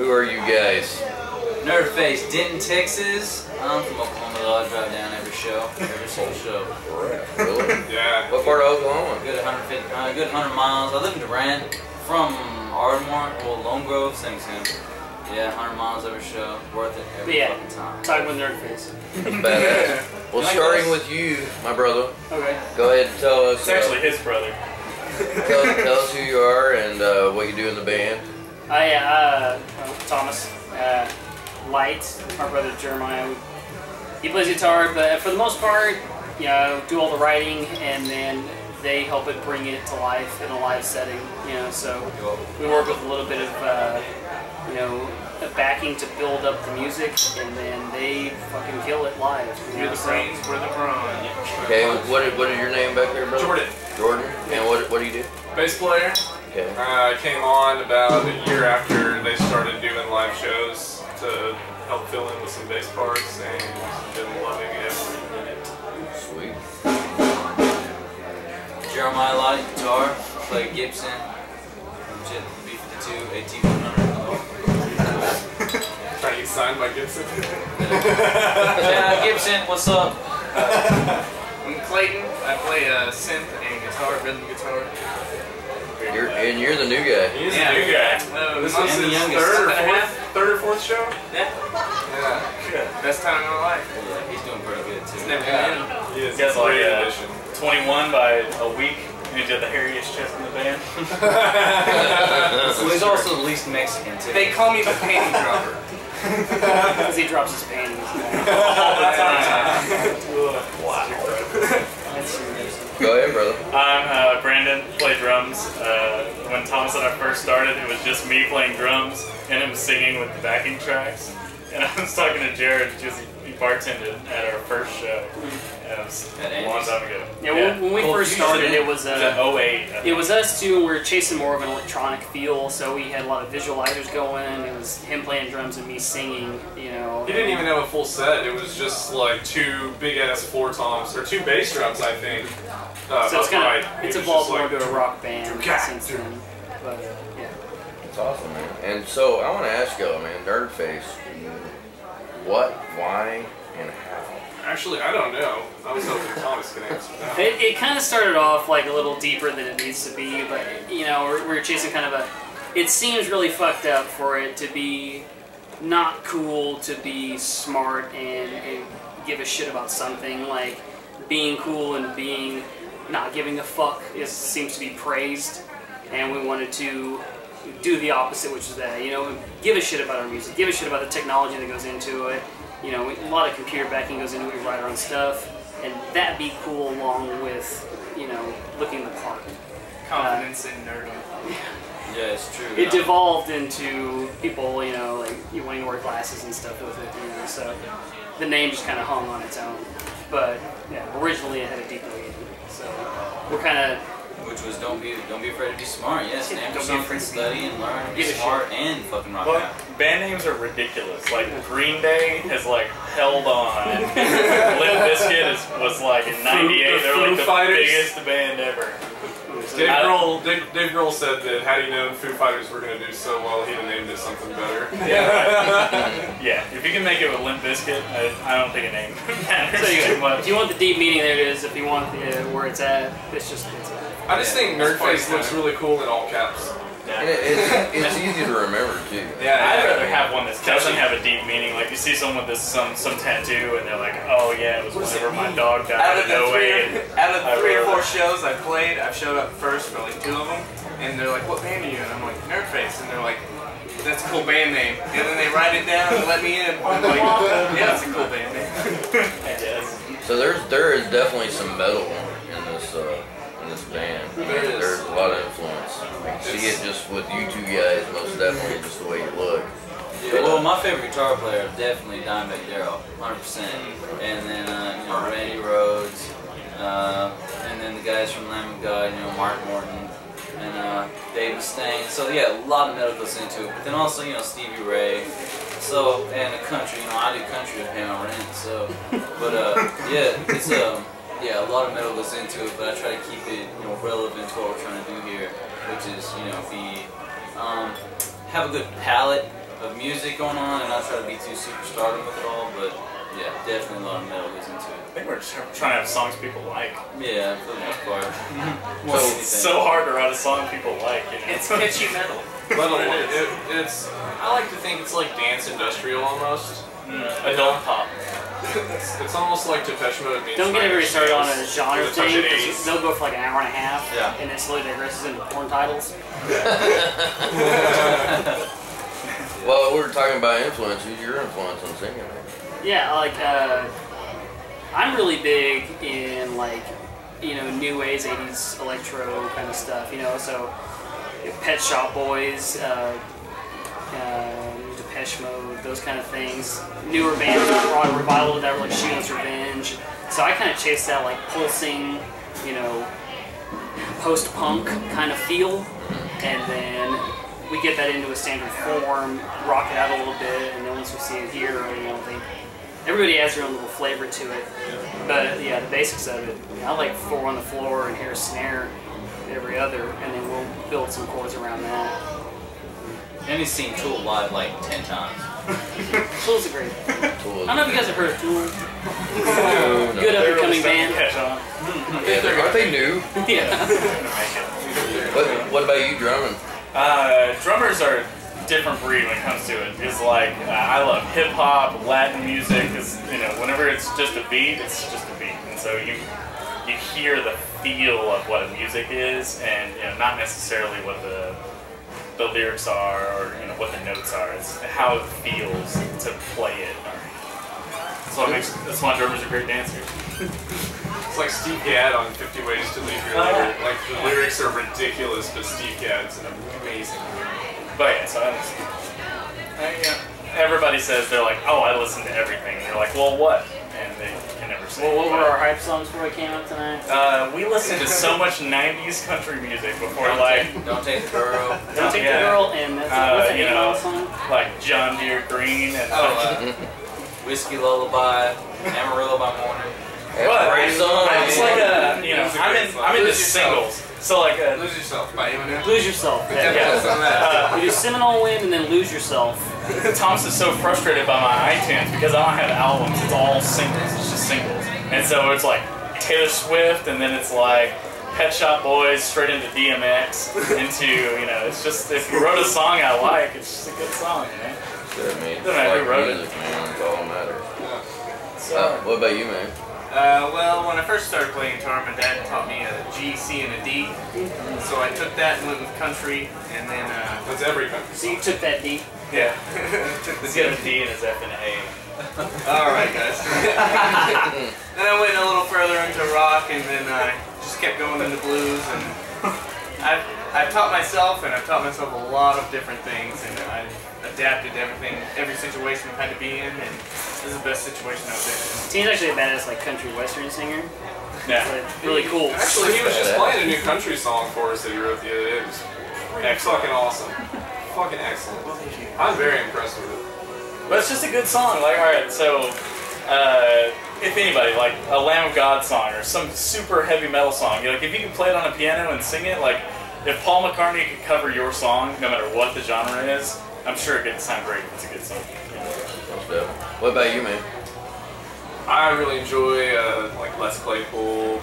Who are you guys? NERDFACE, Denton, Texas. I'm from Oklahoma, though. I drive down every single show. Really? Yeah. What part of Oklahoma? Good 100 miles. I live in Durant. From Ardmore, well, Lone Grove, same. Yeah, 100 miles every show. Worth it every fucking time. Talking with NERDFACE. Badass. Well, starting with you, my brother. Okay. Go ahead and tell us. It's actually his brother. Tell us who you are and what you do in the band. Thomas. Light, my brother Jeremiah. He plays guitar, but for the most part, you know, do all the writing, and then they help it bring it to life in a live setting. You know, so we work with a little bit of, you know, backing to build up the music, and then they fucking kill it live. You're the brains, we're the brawn. Okay, what is your name back there, brother? Jordan. Jordan. And what do you do? Bass player. Okay. I came on about a year after they started doing live shows to help fill in with some bass parts, and been loving every minute. Sweet. Jeremiah Light, guitar. Play Gibson. Legit B52, AT100. Trying to get signed by Gibson. Yeah, Gibson, what's up? I'm Clayton. I play synth and guitar, rhythm guitar. You're the new guy. He's the new guy. This was his third or fourth show? Yeah. Yeah. Good. Best time of my life. Yeah, he's doing pretty good too. It's never been. He is. He has like Great addition. 21 by a week, and he's got the hairiest chest in the band. So he's also the least Mexican too. They call me the panty dropper. Because he drops his panties. All the time. Wow. Go ahead, brother. I'm Brandon, play drums. When Thomas and I first started, it was just me playing drums and him singing with the backing tracks. And I was talking to Jared because he bartended at our first show. And it was a long time ago. Yeah, when we first started, it was 08. It was us two, and we were chasing more of an electronic feel, so we had a lot of visualizers going. It was him playing drums and me singing, you know. He didn't even have a full set. It was just like two big ass floor toms or two bass drums, I think. So it's evolved more to a rock band since then. But yeah, It's awesome, man. And so I want to ask y'all, man, NERDFACE, what, why, and how? Actually, I don't know. I was hoping Thomas could answer that. it kind of started off like a little deeper than it needs to be, but you know, we're chasing kind of a. It seems really fucked up for it to be not cool to be smart and give a shit about something. Like being cool and being not giving a fuck seems to be praised, and we wanted to do the opposite, which is that, you know, give a shit about our music, give a shit about the technology that goes into it. You know, a lot of computer backing goes into it. We write our own stuff, and that be cool along with, you know, looking the part. Confidence in nerdom. Yeah, it's true. It devolved into people, you know, like you wanting to wear glasses and stuff with it, you know. So the name just kind of hung on its own. But yeah, originally it had a deeper meaning. So we're kind of. Which was don't be afraid to be smart. Yes, stand for Don't be afraid something, to study and learn, be Give a smart shit. and fucking rock But out. band names are ridiculous. Like Green Day has like held on. Limp Bizkit was like in '98. They're like the biggest band ever. Dave Grohl said that had he known Foo Fighters were going to do so well, he'd have named it something better. Yeah, if you can make it with Limp Bizkit, I don't think a name matters too much. If you want the deep meaning, there it is. If you want where it's at, it's I just think NERDFACE looks really cool in all caps. And it's easy to remember, too. Yeah, I'd rather have one that doesn't have a deep meaning. Like you see someone with this some tattoo, and they're like, "Oh yeah, it was whenever my dog died." Out of three or four shows I played, I've showed up first for like 2 of them, and they're like, "What band are you?" And I'm like, "NERDFACE," and they're like, "That's a cool band name." And then they write it down and let me in. I'm like, "Yeah, it's a cool band name." So there is definitely some metal in this band. There's a lot of influence. I can see it just with you two guys, most definitely, just the way you look. Yeah, well, my favorite guitar player is definitely Dimebag Darrell, 100%. And then you know, Randy Rhoads, and then the guys from Lamb of God, you know, Mark Morton and Dave Mustaine. So yeah, a lot of metal goes into it. But then also, you know, Stevie Ray. So and the country, you know, I do country to pay my rent. So, but yeah, it's yeah, a lot of metal goes into it, but I try to keep it, you know, relevant to what we're trying to do here, which is, you know, have a good palette, of music going on, and not try to be too superstardom with it all. But yeah, definitely a lot of metal goes into it. I think we're just trying to have songs people like. Yeah, for the most part. It's so hard to write a song people like. You know? It's catchy metal. It's I like to think it's like dance industrial almost. Adult pop. It's almost like Depeche Mode meets Don't get everybody started on a genre with a touch thing, of 'cause Ace. they'll go for like an hour and a half, Yeah. and then slowly digresses into porn titles. Well, we were talking about influence. Who's your influence on singing, man? Yeah, like, I'm really big in, like, you know, new ways, 80s electro kind of stuff, you know, so Pet Shop Boys, Depeche Mode, those kind of things. Newer bands that brought a revival to that were like Sheila's Revenge. So I kind of chased that, like, pulsing, you know, post-punk kind of feel, and then we get that into a standard form, rock it out a little bit, and then once we see it here, you know, everybody has their own little flavor to it. But yeah, the basics of it, I like 4 on the floor and hear a snare every other, and then we'll build some chords around that. And he's seen Tool live like 10 times. Tool's a great. I Tool. don't know if you guys have heard of Tool. No, no. Good They're really up-and-coming starting band. to catch on. Yeah, aren't they new? Yeah. What about you drumming? Drummers are a different breed when it comes to it. Because like I love hip hop, Latin music. Because you know, whenever it's just a beat, it's just a beat, and so you hear the feel of what a music is, and you know, not necessarily what the lyrics are or you know what the notes are. It's how it feels to play it. That's why drummers are great dancers. It's like Steve Gadd on 50 Ways to Leave Your Lover. Like the lyrics are ridiculous, but Steve Gadd's an amazing lyric. But yeah, so I listen. Everybody says they're like, oh, I listen to everything. And you're like, well, what? And they can never say. Well, what were our hype songs before we came out tonight? We listened to so much 90s country music before, Don't Take the Girl. Don't Take yeah. the Girl, and that's what's that you name know, of the song? like John Deere Green and Whiskey Lullaby, Amarillo by Morning. but Great song, I'm just man. like you know, It's a great song. I'm into Lose Yourself. singles. So like Lose Yourself by Eminem. Lose Yourself. Yes, on that. You do Seminole Wind and then Lose Yourself. Thomas is so frustrated by my iTunes because I don't have albums. It's all singles. It's just singles. And so it's like Taylor Swift, and then it's like Pet Shop Boys, straight into DMX, into, you know, it's just, if you wrote a song I like, it's just a good song, you know? Sure, man. Doesn't matter who wrote it. Music, man. That's all that matters. So, What about you, man? Well, when I first started playing guitar, my dad taught me a G, C, and a D. So I took that and went with country, and then That's everything. So you took that deep. yeah. took the He's got a D in his F and A. Alright, guys. Then I went a little further into rock, and then I just kept going into blues. And I've taught myself, and I've taught myself a lot of different things, and I've adapted to everything, every situation I've had to be in, and this is the best situation I've been in. Tina's actually a badass like country western singer. Yeah. Like, really cool. Actually, he was just playing a new country song for us that he wrote the other day. It was fucking awesome. Fucking excellent. I'm very impressed with it. But it's just a good song. Like, alright, so, if anybody, like a Lamb of God song or some super heavy metal song, like if you can play it on a piano and sing it, like if Paul McCartney could cover your song, no matter what the genre is, I'm sure it could sound great if it's a good song. What about you, man? I really enjoy like Les Claypool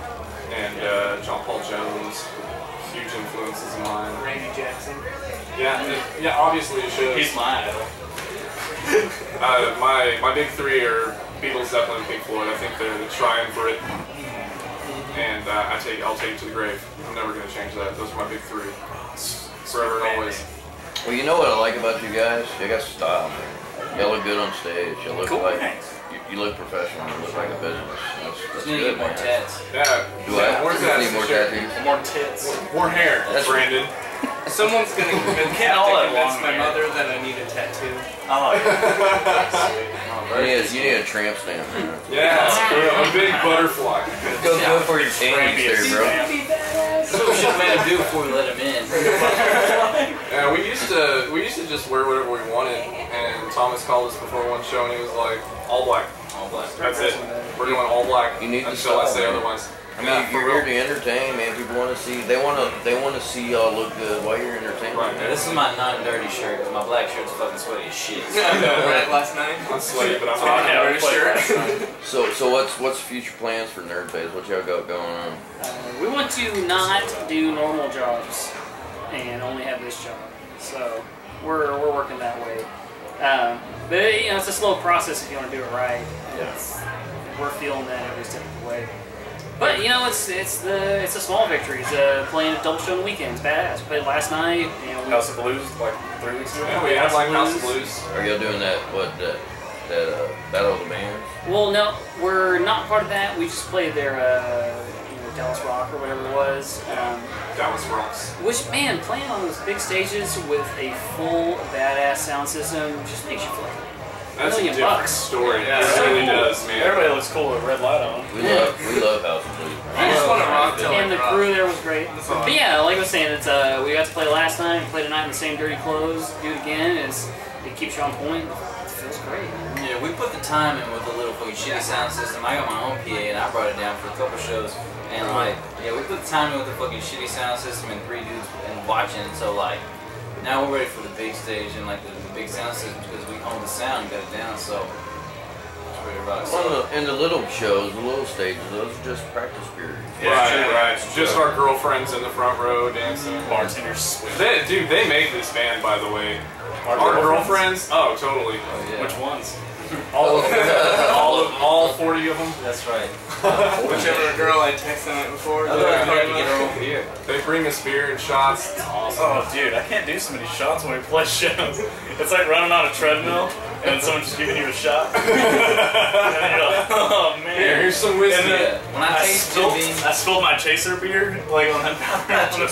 and John Paul Jones. Huge influences of mine. Randy Jackson. Yeah, obviously it shows. He's my idol. My big three are Beatles, Zeppelin, Pink Floyd. I think they're the triumvirate, and I'll take it to the grave. I'm never going to change that. Those are my big three, forever and always. Well, you know what I like about you guys? You got style, man. Y'all look good on stage. You look like you look professional. You look like a business. That's You need to good, get more man. tats. Yeah. Do I? More I tats need more for sure. tattoos. More tits. More hair. That's Brandon. Someone's gonna all that convince long my hair. mother that I need a tattoo. Oh, You need a tramp stamp, man. Yeah, a big butterfly. Go for your tannies there, bro. That's what we should have made him do before we let him in. Yeah, we used to just wear whatever we wanted, and Thomas called us before one show, and he was like, all black. All black. That's it. We're going all black You need to until I stop, say man. otherwise. I mean, you're here to entertain, man. People want to see. They want to see y'all look good while you're entertaining. Right. Yeah, this is my non-dirty shirt because my black shirt's fucking sweaty as shit. I know, right? Last night. I'm sweaty, but I'm Yeah, not. we played last night. So what's future plans for NERDFACE? What y'all got going on? We want to not do normal jobs and only have this job. So we're working that way. But you know, it's a slow process if you want to do it right. We're feeling that every step of the way. But you know, it's the small victories. Playing at Double Show on weekends, badass. We played last night. You know, House of Blues like 3 weeks ago. Yeah, we had like House of Blues. Are y'all doing that? That Battle of the Bands? Well, no, we're not part of that. We just played their Dallas Rock or whatever it was. Dallas Rocks. Which, man, playing on those big stages with a full badass sound system just makes you feel like That's a $1 million different story. Yeah, it really cool. does, man. Everybody looks cool with red light on. We love House of Blues. I just want to rock till And the I crew drop. there was great. That's all. But yeah, like I was saying, it's we got to play last night. We played tonight in the same dirty clothes. Do it again. It keeps you on point. It feels great. Yeah, we put the time in with the little fucking shitty sound system. I got my own PA and I brought it down for a couple shows. And like, yeah, we put the time in with the fucking shitty sound system and 3 dudes and watching. So like, now we're ready for the big stage and like the big sound system because we own the sound and got it down. So it's ready to rock. And the little shows, the little stages, those are just practice periods. Right. Just our girlfriends in the front row dancing. Bartenders sweet. Dude, they made this band, by the way. Our girlfriends? Oh, totally. Oh, yeah. Which ones? All 40 of them. That's right. Whichever girl I texted the night before. I thought I had to get her own beer. They bring us beer and shots. It's awesome. Oh, dude, I can't do so many shots when we play shows. It's like running on a treadmill and then someone just giving you a shot. And then you're like, oh man. Here's some whiskey. And then When I taste Jim Beam, I spilled my chaser beer like on the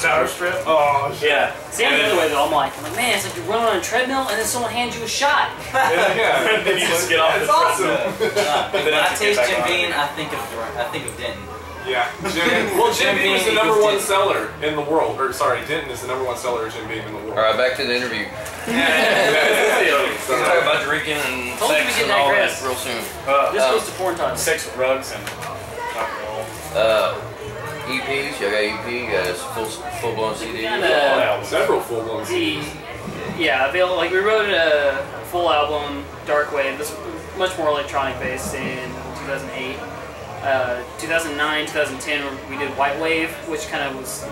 power strip. Oh, shit. Yeah. See, I'm the other way though. I'm like, man, it's like you're running on a treadmill and then someone hands you a shot. Yeah. And then you just get off the It's awesome. when I taste Jim Beam, I think of Denton. Yeah. Jim Beam is the number 1 seller in the world. Or, sorry, Denton is the number 1 seller of Jim Beam in the world. All right, back to the interview. We'll talk about drinking and Told you we sex get and all that digressed. real soon. This goes to porn time. Sex with rugs and rock and roll. EPs, y'all got EP, you got a full blown CD. Kinda- Several full-blown CDs. Like we wrote a full album, Dark Wave. This was much more electronic based in 2008. 2009, 2010, we did White Wave, which kind of was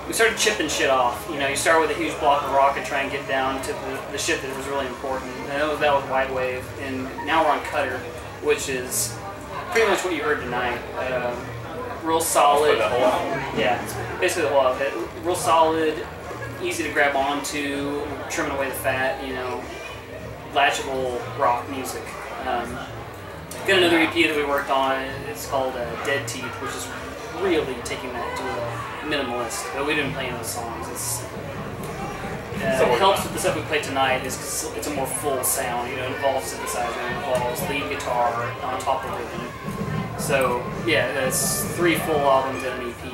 we started chipping shit off. You know, you start with a huge block of rock and try and get down to the shit that was really important. And that was White Wave. And now we're on Cutter, which is pretty much what you heard tonight. Real solid. The whole album. Yeah, basically the whole outfit. Real solid, easy to grab onto, trimming away the fat, you know, latchable rock music. Got another EP that we worked on. It's called Dead Teeth, which is really taking that to a minimalist. But we didn't play any of those songs. It helps with the stuff we played tonight is 'cause it's a more full sound. You know, it involves synthesizer, it involves lead guitar on top of rhythm. So yeah, that's 3 full albums and an EP,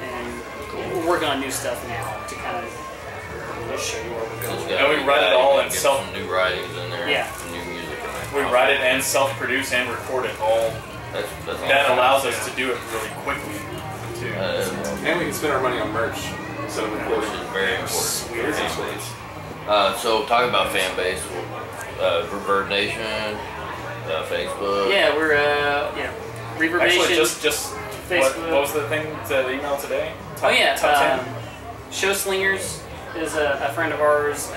and we're working on new stuff now to kind of just show you where we're going. And we write it all in get self- some new writings in there. Yeah. Some new music in there. We write it and self-produce and record it all. That's That awesome. allows us to do it really quickly, too. And we can spend our money on merch instead of Which recording. is very important. Sweet. Very important. So talk about fan base. Reverb Nation, Facebook. Yeah, we're Reverb Nation. Actually, just Facebook. what was the thing, the email today? Oh yeah, Top 10? Show Slingers is a friend of ours.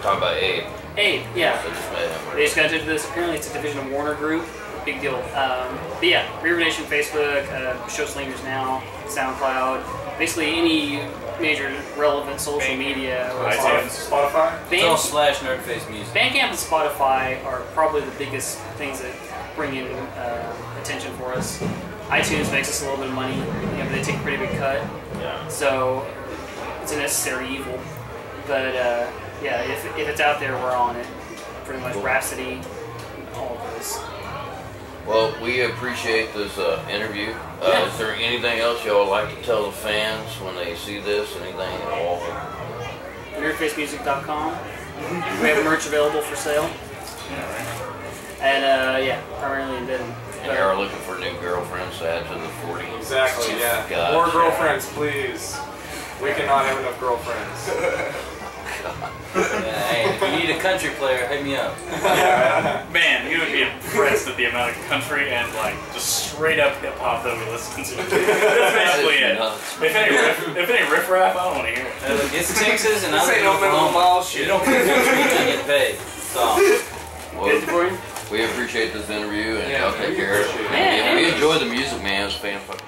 Talk about Abe. Abe, yeah. I just met him. They just got into this. Apparently, it's a division of Warner Group. Big deal. But yeah, Reverb Nation, Facebook, Show Slingers now, SoundCloud. Basically, any major relevant social media. iTunes. Spotify? It's all / NERDFACE music. Bandcamp and Spotify are probably the biggest things that bring in attention for us. iTunes makes us a little bit of money, you know, but they take a pretty big cut. Yeah. So it's a necessary evil. But yeah, if it's out there, we're on it. Pretty much Rhapsody, all of those. Well, we appreciate this interview. Yeah. Is there anything else y'all would like to tell the fans when they see this? Anything at all? NERDFACEmusic.com. We have merch available for sale. And yeah, primarily in Denton. And y'all are looking for new girlfriends just add to the 40. Exactly, yeah. Gosh, More girlfriends, please. We cannot have enough girlfriends. Yeah, hey, if you need a country player, hit me up. Man, you would be impressed at the amount of country and like just straight up hip hop that we listen to. That's basically it. If any riff raff, I don't want to hear it. It's Texas and I This live ain't in no minimum Oklahoma. mall You shit. don't play country, you don't get paid. So. Well, we appreciate this interview and y'all take care. Man, We enjoy the music, man. It's fan fucking.